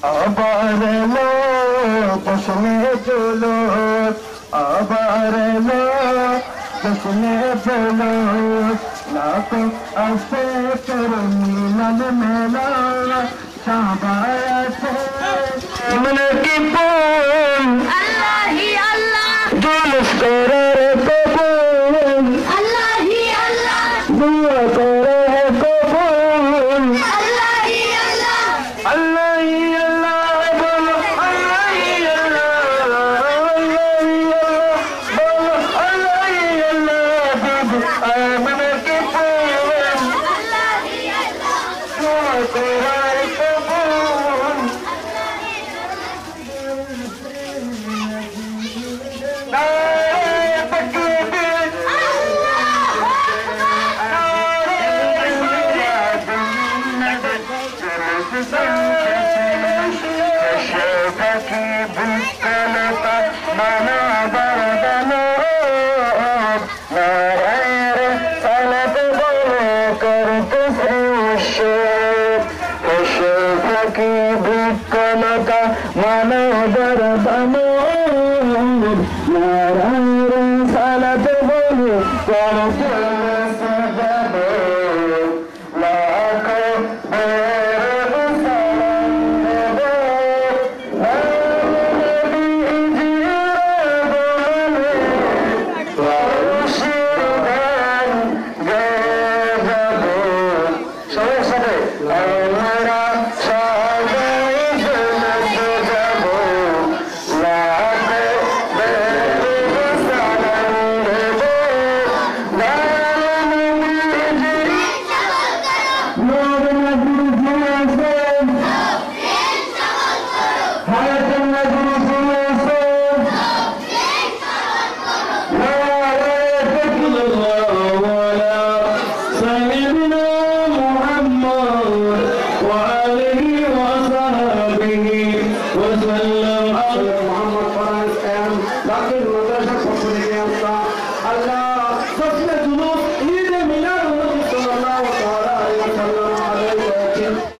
আবার এলো জশ্নে জুলুস, আবার এলো জশ্নে জুলুস, লাখো আসে তোর মিলন মেলা, সবাই আসে মনে কি ফুল আল্লাহি আল্লাহ, জুলুস করে কবুল, আল্লাহি আল্লাহ, দুয়া করে কবুল, আল্লাহি আল্লাহ, আল্লাহি আল্লাহ বলো, আল্লাহি আল্লাহ, আল্লাহি আল্লাহ বলো, আল্লাহি আল্লাহ দিদি আমনে কি ফুল আল্লাহি আল্লাহ, দুয়া করে কবুল, নারে তাকবীর আল্লাহু আকবার, মানবর বানর নারায়ণ সালাত বলে করতে সজাবে লাখো বের সালাম দেবে নবীজি বলে খুশির গান গেয়ে যাবে সবাই সাথে আমরা সবাই জেনে যাব লাখো বের সালাম দেবে وسلم.